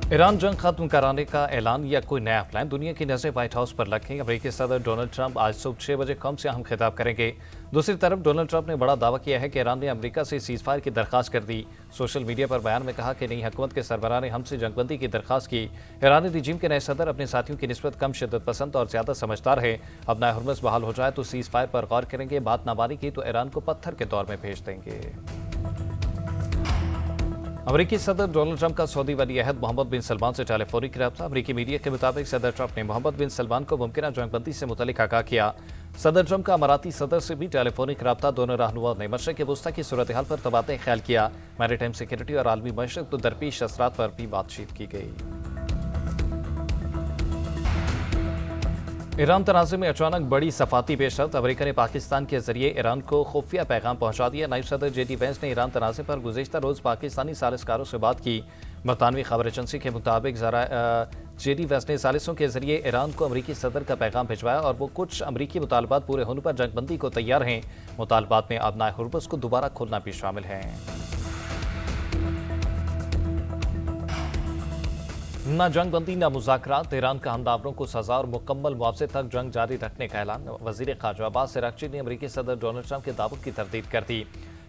Iran जंग खत्म कराने का ऐलान या कोई नया प्लान, दुनिया की नजरें व्हाइट हाउस पर लगी। अमेरिकी सदर डोनाल्ड ट्रंप आज सुबह 6 बजे कौम से अहम खिताब करेंगे। दूसरी तरफ डोनाल्ड ट्रंप ने बड़ा दावा किया है कि ईरान ने अमेरिका से सीजफायर की दरखास्त कर दी। सोशल मीडिया पर बयान में कहा कि नई हुकूमत के सरबराह ने हमसे जंगबंदी की दरखास्त की। ईरानी रिजीम के नए सदर अपने साथियों की निस्बत कम शिद्दत पसंद और ज्यादा समझदार है। अब नया हुर्मुज़ बहाल हो जाए तो सीज फायर पर गौर करेंगे, बात ना मानी की तो ईरान को पत्थर के दौर में भेज देंगे। अमेरिकी सदर डोनाल्ड ट्रंप का सऊदी वली अहद मोहम्मद बिन सलमान से टेलीफोनिक रब्ता। अमेरिकी मीडिया के मुताबिक सदर ट्रंप ने मोहम्मद बिन सलमान को मुमकिन जंगबंदी से मुतल्लिक आगाह किया। सदर ट्रंप का अमाराती सदर से भी टेलीफोनिक रब्ता, दोनों रहनुमाओं ने मशरिक़ वस्ती की सूरत हाल पर तबादला ख्याल किया। मैरीटाइम सिक्योरिटी और आलमी मशरक़ तो दरपेश असरात पर भी बातचीत की गई। ईरान तनाज़े में अचानक बड़ी सफाती पेशरफ्त, अमेरिका ने पाकिस्तान के जरिए ईरान को खुफिया पैगाम पहुंचा दिया। नायब सदर जेडी वेंस ने ईरान तनाज़े पर गुज़िश्ता रोज़ पाकिस्तानी सालिसकारों से बात की। बरतानवी खबर एजेंसी के मुताबिक जेडी वेंस ने सालिसों के जरिए ईरान को अमेरिकी सदर का पैगाम भिजवाया और वो कुछ अमेरिकी मुतालबात पूरे होने पर जंगबंदी को तैयार हैं। मुतालबात में अब नए हुर्मुज़ को दोबारा खोलना भी शामिल है। न जंगबंदी न मुज़ाकरात, ईरान का हमलावरों को सजा और मुकम्मल मुआवजे तक जंग जारी रखने का ऐलान। वज़ीर ख़ारजा अब्बास अराग़ची ने अमेरिकी सदर डोनाल्ड ट्रंप के दावों की तरदीद कर दी।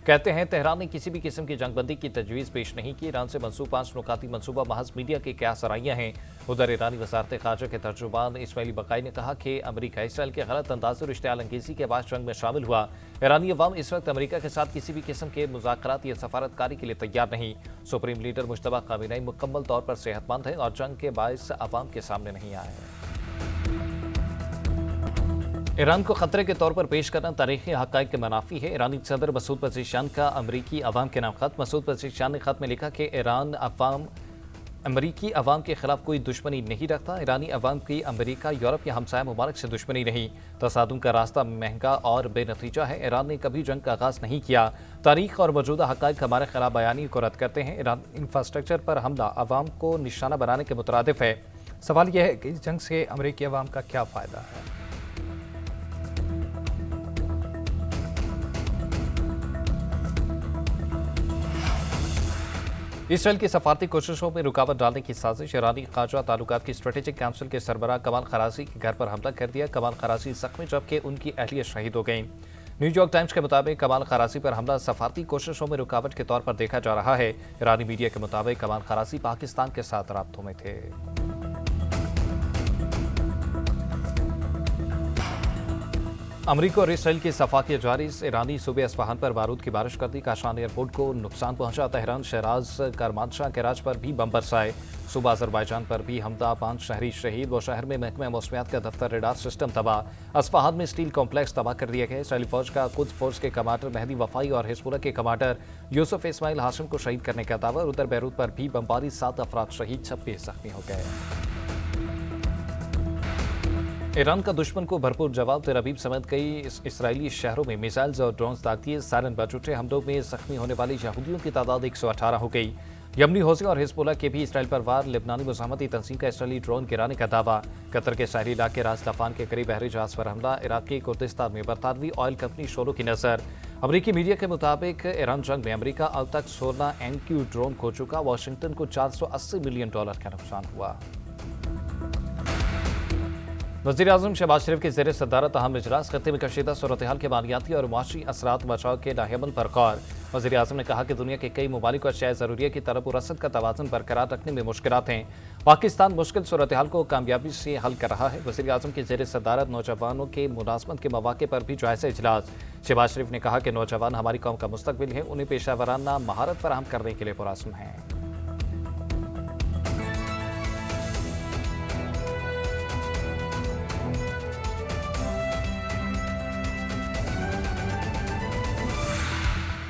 कहते हैं तेहरान ने किसी भी किस्म की जंगबंदी की तजवीज़ पेश नहीं की। ईरान से मंसूब 5 नुकाती मनसूबा महज मीडिया की क्या सराहियाँ हैं। उधर ईरानी वज़ारत ख़ारजा के तर्जुमान इस्माइल बक़ाई ने कहा कि अमेरिका इसराइल के गलत अंदाज़ और इश्तिआल अंगेज़ी के बाद जंग में शामिल हुआ। ईरानी अवाम इस वक्त अमेरिका के साथ किसी भी किस्म के मुज़ाकरात या सफारतकारी के लिए तैयार नहीं। सुप्रीम लीडर मुश्तबा ख़ामेनी मुकम्मल तौर पर सेहतमंद है और जंग के बायस अवाम के सामने नहीं आए हैं। ईरान को खतरे के तौर पर पेश करना तारीखी हक़ाइक़ के मुनाफी है। ईरानी सदर मसूद पज़ेश्कियान का अमरीकी अवाम के नाम खत। मसूद पज़ेश्कियान ने खत में लिखा कि ईरान अमरीकी अवाम के खिलाफ कोई दुश्मनी नहीं रखता। ईरानी अवाम की अमरीका, यूरोप या हमसाया मुबारक से दुश्मनी नहीं। तसादुम का रास्ता महंगा और बेनतीजा है। ईरान ने कभी जंग का आगाज़ नहीं किया। तारीख और मौजूदा हक़ाइक़ हमारे खिलाफ बयानी को रद्द करते हैं। ईरान इंफ्रास्ट्रक्चर पर हमला अवाम को निशाना बनाने के मुतरादिफ है। सवाल यह है कि इस जंग से अमरीकी अवाम का क्या फ़ायदा है। इसराइल की सफारती कोशिशों में रुकावट डालने की साजिश। ईरानी ख़ारजा ताल्लुकात की स्ट्रेटेजिक काउंसिल के सरबराह कमाल खराजी के घर पर हमला कर दिया। कमाल खराजी जख्मी जबकि उनकी अहलिया शहीद हो गई। न्यूयॉर्क टाइम्स के मुताबिक कमाल खराजी पर हमला सफारती कोशिशों में रुकावट के तौर पर देखा जा रहा है। ईरानी मीडिया के मुताबिक कमाल खराजी पाकिस्तान के साथ राब्तों में थे। अमरीका और इसराइल की सफाकियात जारी। ईरानी सूबे अस्फहान पर बारूद की बारिश कर दी। काशान एयरपोर्ट को नुकसान पहुंचा। तेहरान, शहराज, करमानशाह, कराच पर भी बम बरसाए। सूबा अजरबैजान पर भी हमला, 5 शहरी शहीद। वो शहर में महकमा मौसमियात का दफ्तर, रेडार सिस्टम तबाह। अस्फहान में स्टील कॉम्प्लेक्स तबाह कर दिया गया। इसराइली फौज का कुद्स फोर्स के कमांडर मेहदी वफाई और हिजबुल्लाह के कमांडर यूसुफ इस्माइल हाशिम को शहीद करने का दावा। उधर बैरूत पर भी बमबारी, 7 अफराद शहीद, 26 जख्मी हो गए। ईरान का दुश्मन को भरपूर जवाब। तेल अवीव समेत कई इसराइली शहरों में मिसाइल्स और ड्रोन्स दाग दिए। सायरन बज उठे। हमलों में जख्मी होने वाले यहूदियों की तादाद 118 हो गई। यमनी हौजे और हिजबुल्लाह के भी इसराइल पर वार। लिबनानी मुजाहमती तंजीम का इसराइली ड्रोन गिराने का दावा। कतर के साहिली इलाके रास लफान के करीब बहरी जहाज पर हमला। इराकी कुर्दिस्तान में बरतानवी ऑयल कंपनी शोरों की नजर। अमरीकी मीडिया के मुताबिक ईरान जंग में अमरीका अब तक 16 MQ ड्रोन खो चुका। वाशिंगटन को $480 मिलियन का नुकसान हुआ। वज़ीर-ए-आज़म शहबाज शरीफ की ज़ेर सदारत अहम इजलास। खत्ते में कशीदा सूरत हाल के मालियाती और मुआशी असरात बचाव के लाहेमन पर गौर। वज़ीर-ए-आज़म ने कहा कि दुनिया के कई ममालिक को अशियाए ज़रूरिया की तलब और रसद का तवाज़ुन बरकरार रखने में मुश्किलात हैं। पाकिस्तान मुश्किल सूरत हाल को कामयाबी से हल कर रहा है। वज़ीर-ए-आज़म की ज़ेर सदारत नौजवानों के मुलाज़मत के मौक़े पर भी जायज़ा इजलास। शहबाज शरीफ ने कहा कि नौजवान हमारी कौम का मुस्तक़बिल है, उन्हें पेशा वराना महारत फराहम करने के लिए पुरअज़्म हैं।